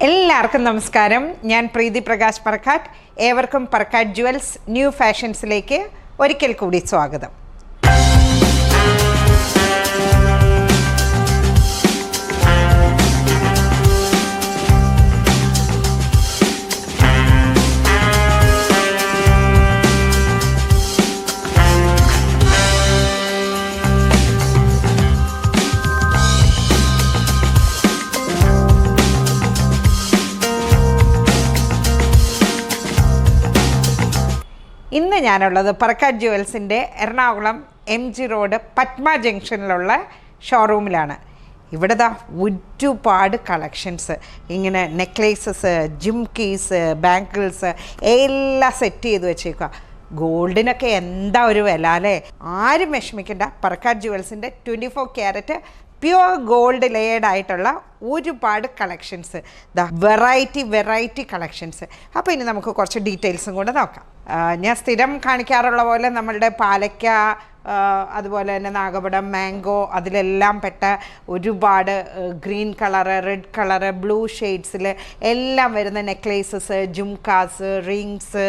എല്ലാവർക്കും നമസ്കാരം. ഞാൻ പ്രീതി പ്രകാശ് പറക്കാട്ട്. ഏവർക്കും പറക്കാട്ട് ജുവൽസ് ന്യൂ ഫാഷൻസിലേക്ക് ഒരിക്കൽ കൂടി സ്വാഗതം. ഇന്ന് ഞാനുള്ളത് പറക്കാട്ട് ജുവൽസിൻ്റെ എറണാകുളം MG റോഡ് പത്മ ജംഗ്ഷനിലുള്ള ഷോറൂമിലാണ്. ഇവിടെ ഒരുപാട് കളക്ഷൻസ്, ഇങ്ങനെ നെക്ലേസസ്, ജിംകീസ്, ബാങ്കിൾസ് എല്ലാം സെറ്റ് ചെയ്ത് വെച്ചേക്കുക. ഗോൾഡിനൊക്കെ എന്താ ഒരു വില അല്ലേ? ആരും വിഷമിക്കണ്ട. പറക്കാട്ട് ജുവൽസിൻ്റെ 24 ക്യാരറ്റ് പ്യുവർ ഗോൾഡ് ലെയർഡ് ആയിട്ടുള്ള ഒരുപാട് കളക്ഷൻസ്, വെറൈറ്റി കളക്ഷൻസ്. അപ്പോൾ ഇനി നമുക്ക് കുറച്ച് ഡീറ്റെയിൽസും കൂടെ നോക്കാം. ഞാൻ സ്ഥിരം കാണിക്കാറുള്ള പോലെ നമ്മളുടെ പാലക്ക, അതുപോലെ തന്നെ നാഗപടം, മാംഗോ, അതിലെല്ലാം പെട്ട ഒരുപാട് green colour, red colour, blue ഷെയ്ഡ്സിൽ എല്ലാം വരുന്ന നെക്ലേസസ്, ജുംകാസ്, റിങ്സ്,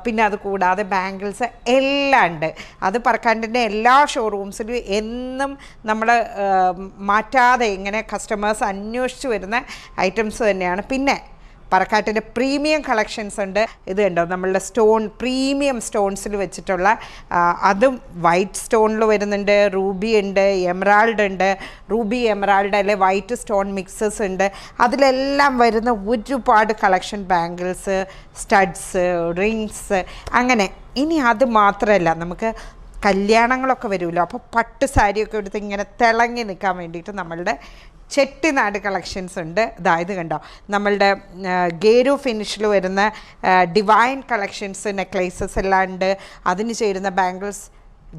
പിന്നെ അത് കൂടാതെ ബാങ്കിൾസ് എല്ലാം ഉണ്ട്. അത് പറക്കാട്ടിൻ്റെ എല്ലാ ഷോറൂംസിലും എന്നും നമ്മൾ മാറ്റാതെ ഇങ്ങനെ കസ്റ്റമേഴ്സ് അന്വേഷിച്ച് വരുന്ന ഐറ്റംസ് തന്നെയാണ്. പിന്നെ പറക്കാട്ടിൻ്റെ പ്രീമിയം കളക്ഷൻസ് ഉണ്ട്. ഇത് കണ്ടോ, നമ്മളുടെ സ്റ്റോൺ, പ്രീമിയം സ്റ്റോൺസിൽ വെച്ചിട്ടുള്ള, അതും വൈറ്റ് സ്റ്റോണിൽ വരുന്നുണ്ട്, റൂബി ഉണ്ട്, എമറാൾഡ് ഉണ്ട്, റൂബി എമറാൾഡ് അല്ലെ വൈറ്റ് സ്റ്റോൺ മിക്സസ് ഉണ്ട്. അതിലെല്ലാം വരുന്ന ഒരുപാട് കളക്ഷൻ, ബാങ്കിൾസ്, സ്റ്റഡ്സ്, റിങ്സ്, അങ്ങനെ. ഇനി അത് മാത്രമല്ല, നമുക്ക് കല്യാണങ്ങളൊക്കെ വരുമല്ലോ, അപ്പോൾ പട്ട് സാരിയൊക്കെ എടുത്ത് ഇങ്ങനെ തിളങ്ങി നിൽക്കാൻ വേണ്ടിയിട്ട് നമ്മളുടെ ചെട്ടിനാട് കളക്ഷൻസ് ഉണ്ട്. അതായത് കണ്ടോ, നമ്മളുടെ ഗേരു ഫിനിഷിൽ വരുന്ന ഡിവൈൻ കളക്ഷൻസ്, നെക്ലേസസ് എല്ലാം ഉണ്ട്. അതിന് ചേരുന്ന ബാങ്കിൾസ്,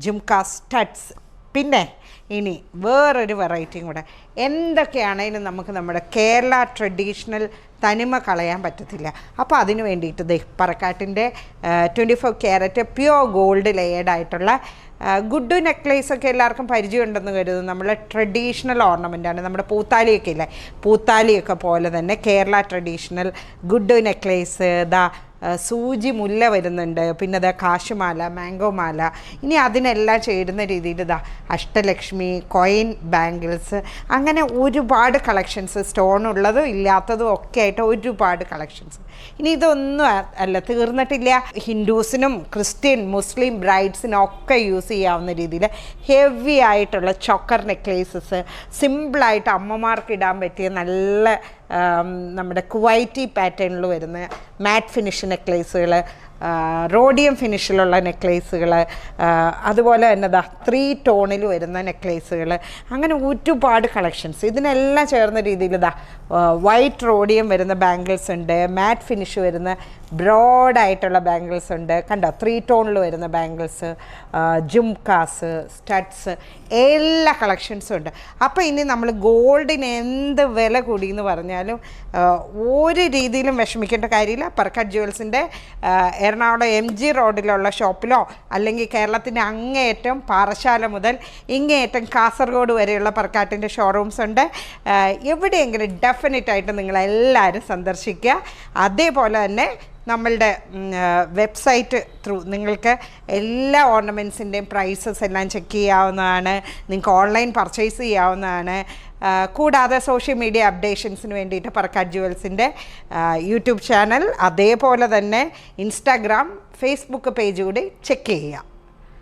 ജിംകാ, സ്റ്റഡ്സ്. പിന്നെ ഇനി വേറൊരു വെറൈറ്റിയും കൂടെ. എന്തൊക്കെയാണേലും നമുക്ക് നമ്മുടെ കേരള ട്രഡീഷണൽ തനിമ കളയാൻ പറ്റത്തില്ല. അപ്പോൾ അതിന് വേണ്ടിയിട്ട് പറക്കാട്ടിൻ്റെ 24 ക്യാരറ്റ് പ്യുവർ ഗോൾഡ് ലെയർഡ് ആയിട്ടുള്ള ഗുഡു നെക്ലേസൊക്കെ എല്ലാവർക്കും പരിചയമുണ്ടെന്ന് കരുതുന്നു. നമ്മളെ ട്രഡീഷണൽ ഓർണമെൻ്റാണ്. നമ്മുടെ പൂത്താലിയൊക്കെ ഇല്ലേ, പൂത്താലിയൊക്കെ പോലെ തന്നെ കേരള ട്രഡീഷണൽ ഗുഡു നെക്ലേസ്, സൂചി മുല്ല വരുന്നുണ്ട്. പിന്നെ കാശുമാല, മാംഗോ മാല. ഇനി അതിനെല്ലാം ചേരുന്ന രീതിയിൽ അഷ്ടലക്ഷ്മി, കോയിൻ ബാങ്കിൾസ്, അങ്ങനെ ഒരുപാട് കളക്ഷൻസ്, സ്റ്റോൺ ഉള്ളതും ഇല്ലാത്തതും ഒക്കെ ആയിട്ട് ഒരുപാട് കളക്ഷൻസ്. ഇനി ഇതൊന്നും അല്ല, തീർന്നിട്ടില്ല. ഹിന്ദുസിനും ക്രിസ്ത്യൻ, മുസ്ലിം ബ്രൈഡ്സിനും ഒക്കെ യൂസ് ചെയ്യാവുന്ന രീതിയിൽ ഹെവി ആയിട്ടുള്ള ചോക്കർ നെക്ലേസസ്, സിമ്പിളായിട്ട് അമ്മമാർക്ക് ഇടാൻ പറ്റിയ നല്ല നമ്മുടെ കുവൈറ്റി പാറ്റേണിൽ വരുന്ന മാറ്റ് ഫിനിഷ് നെക്ലേസുകൾ, റോഡിയം ഫിനിഷിലുള്ള നെക്ലേസുകൾ, അതുപോലെ തന്നെ 3 ടോണിൽ വരുന്ന നെക്ലേസുകൾ, അങ്ങനെ ഒരുപാട് കളക്ഷൻസ്. ഇതിനെല്ലാം ചേർന്ന രീതിയിൽ വൈറ്റ് റോഡിയം വരുന്ന ബാങ്കിൾസ് ഉണ്ട്, മാറ്റ് ഫിനിഷ് വരുന്ന ബ്രോഡായിട്ടുള്ള ബാങ്കിൾസ് ഉണ്ട്. കണ്ടോ, 3 ടോണിൽ വരുന്ന ബാങ്കിൾസ്, ജുംകാസ്, സ്റ്റഡ്സ്, എല്ലാ കളക്ഷൻസും ഉണ്ട്. അപ്പോൾ ഇനി നമ്മൾ ഗോൾഡിന് എന്ത് വില കൂടിയെന്ന് പറഞ്ഞാലും ഒരു രീതിയിലും വിഷമിക്കേണ്ട കാര്യമില്ല. പറക്കാട്ട് ജുവൽസിൻ്റെ എറണാകുളം MG റോഡിലുള്ള ഷോപ്പിലോ, അല്ലെങ്കിൽ കേരളത്തിൻ്റെ അങ്ങേയറ്റം പാറശാല മുതൽ ഇങ്ങേയറ്റം കാസർഗോഡ് വരെയുള്ള പറക്കാട്ടിൻ്റെ ഷോറൂംസ് ഉണ്ട്. എവിടെയെങ്കിലും ഡെഫിനറ്റായിട്ട് നിങ്ങളെല്ലാവരും സന്ദർശിക്കുക. അതേപോലെ തന്നെ നമ്മളുടെ വെബ്സൈറ്റ് ത്രൂ നിങ്ങൾക്ക് എല്ലാ ഓർണമെൻറ്റ്സിൻ്റെയും പ്രൈസസ് എല്ലാം ചെക്ക് ചെയ്യാവുന്നതാണ്. നിങ്ങൾക്ക് ഓൺലൈൻ പർച്ചേസ് ചെയ്യാവുന്നതാണ്. കൂടാതെ സോഷ്യൽ മീഡിയ അപ്ഡേഷൻസിന് വേണ്ടിയിട്ട് പറക്കാട്ട് ജുവൽസിൻ്റെ യൂട്യൂബ് ചാനൽ, അതേപോലെ തന്നെ ഇൻസ്റ്റാഗ്രാം, ഫേസ്ബുക്ക് പേജ് കൂടി ചെക്ക് ചെയ്യുക.